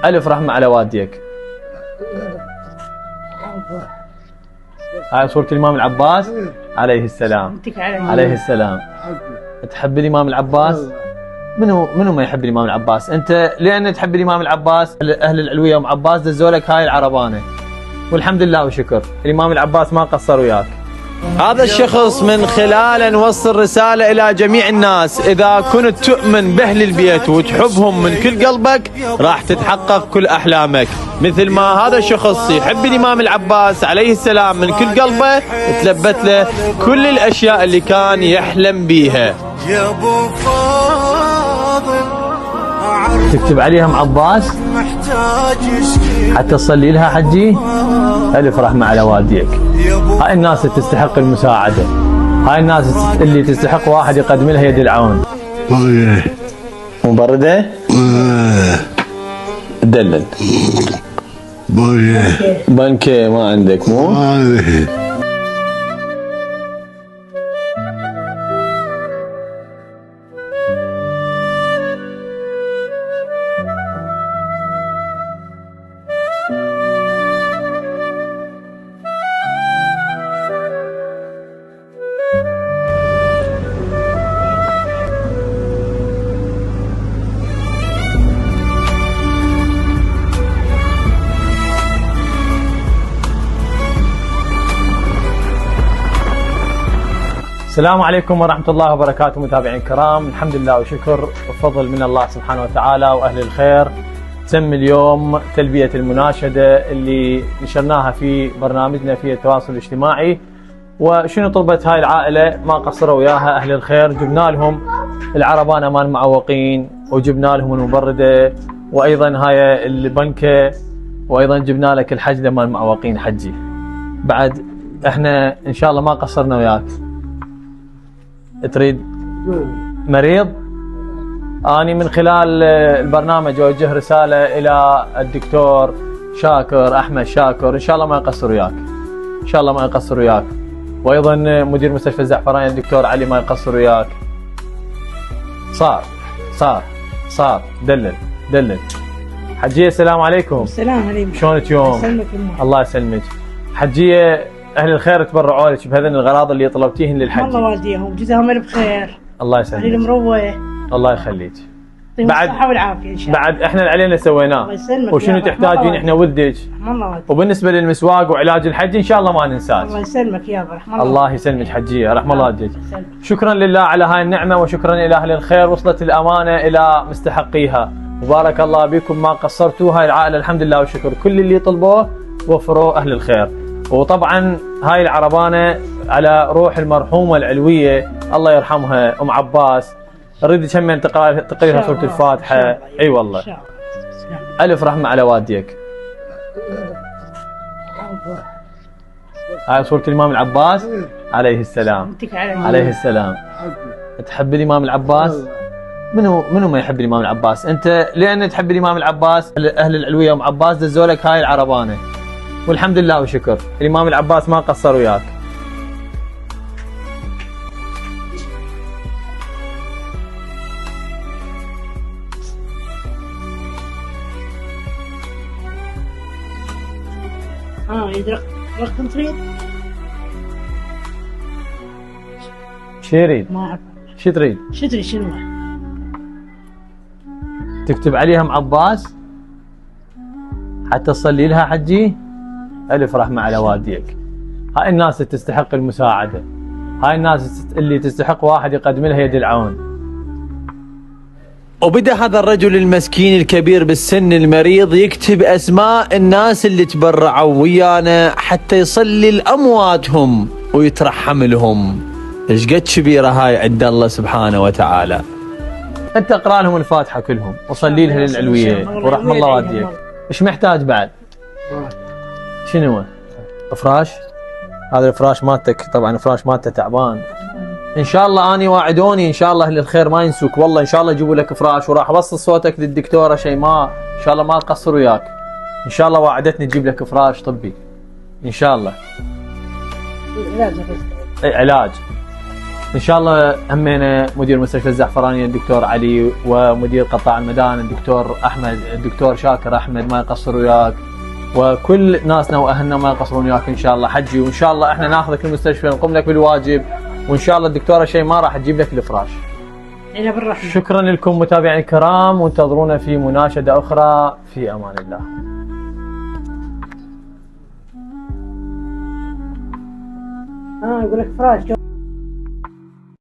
ألف رحمة على والديك. هاي صورة الإمام العباس عليه السلام. عليه السلام. تحب الإمام العباس؟ منو ما يحب الإمام العباس؟ أنت لأن تحب الإمام العباس أهل العلوية أم عباس دزولك هاي العربانة، والحمد لله وشكر الإمام العباس ما قصر وياك. هذا الشخص من خلاله نوصل رسالة إلى جميع الناس: إذا كنت تؤمن بأهل البيت وتحبهم من كل قلبك راح تتحقق كل أحلامك، مثل ما هذا الشخص يحب الإمام العباس عليه السلام من كل قلبه تلبت له كل الأشياء اللي كان يحلم بيها. يا أبو فاضل تكتب عليها ام عباس حتى تصلي لها حجي. ألف رحمة على والديك. هاي الناس اللي تستحق المساعدة، هاي الناس اللي تستحق واحد يقدم لها يد العون. مبردة؟ دلل. بنكة ما عندك مو؟ السلام عليكم ورحمة الله وبركاته متابعين الكرام، الحمد لله وشكر وفضل من الله سبحانه وتعالى وأهل الخير. تم اليوم تلبية المناشدة اللي نشرناها في برنامجنا في التواصل الاجتماعي. وشنو طلبت هاي العائلة؟ ما قصروا وياها أهل الخير، جبنا لهم العربان أمان المعوقين، وجبنا لهم المبردة، وأيضا هاي البنكة، وأيضا جبنا لك الحج لمان المعوقين حجي. بعد احنا إن شاء الله ما قصرنا وياك. تريد مريض؟ أنا من خلال البرنامج أوجه رسالة إلى الدكتور شاكر أحمد شاكر، إن شاء الله ما يقصر وياك، إن شاء الله ما يقصر وياك. وأيضا مدير مستشفى الزعفراني الدكتور علي ما يقصر وياك. صار دلل. حجية السلام عليكم. السلام عليكم. شلونك يوم؟ يسلمك الله يسلمك. حجية أهل الخير تبرعوا لك بهذين الأغراض اللي طلبتيهن للحج. الله والديهم جزاهم ألف خير. الله يسلمك. أهل المروة. الله يخليك. بعد الصحة والعافية إن شاء الله. بعد احنا اللي علينا سويناه. الله يسلمك. وشنو تحتاجين احنا ودك. الله. وبالنسبة للمسواق وعلاج الحج إن شاء الله ما ننساك. الله يسلمك يا رحمة الله يسلمك حجية، رحم الله والديك. شكرا لله على هاي النعمة، وشكرا إلى أهل الخير، وصلت الأمانة إلى مستحقيها. وبارك الله بكم ما قصرتوا. هاي العائلة الحمد لله وشكر كل اللي طلبوه وفروا أهل الخير. وطبعا هاي العربانة على روح المرحومة العلوية الله يرحمها أم عباس. أريد كم تقري لها سورة الفاتحة. اي والله. ألف رحمة على والديك. هاي صورة الإمام العباس عليه السلام. عليه السلام. تحب الإمام العباس؟ منو ما يحب الإمام العباس؟ أنت لأن تحب الإمام العباس أهل العلوية أم عباس دزولك هاي العربانة، والحمد لله وشكر الإمام العباس ما قصر وياك. رقم تريد؟ شو يريد؟ ما أعرف. شو تريد؟ شنو؟ تكتب عليها ام عباس حتى تصلي لها حجي. ألف رحمة على والديك. هاي الناس اللي تستحق المساعدة، هاي الناس اللي تستحق واحد يقدم لها يد العون. وبدأ هذا الرجل المسكين الكبير بالسن المريض يكتب أسماء الناس اللي تبرعوا ويانا حتى يصلي لأمواتهم ويترحم لهم. ايش قد كبيرة هاي عند الله سبحانه وتعالى. انت اقرأ لهم الفاتحة كلهم وصلي لها للعلوية ورحم الله والديك. ايش محتاج بعد؟ شنو هو؟ فراش؟ هذا الفراش مالتك طبعا، الفراش مالته تعبان. ان شاء الله اني واعدوني ان شاء الله اهل الخير ما ينسوك، والله ان شاء الله يجيبوا لك فراش، وراح اوصل صوتك للدكتوره شيماء ان شاء الله ما تقصر وياك. ان شاء الله وعدتني تجيب لك فراش طبي ان شاء الله. علاج. ان شاء الله همينا مدير مستشفى الزعفرانية الدكتور علي، ومدير قطاع المدان الدكتور احمد، الدكتور شاكر احمد ما يقصر وياك، وكل ناسنا واهلنا ما يقصرون وياك ان شاء الله حجي. وان شاء الله احنا ناخذك المستشفى نقوم لك بالواجب، وان شاء الله الدكتوره شيماء راح تجيب لك الفراش. إلى بالرحمة. شكرا لكم متابعينا الكرام، وانتظرونا في مناشدة اخرى، في امان الله. يقول لك فراش.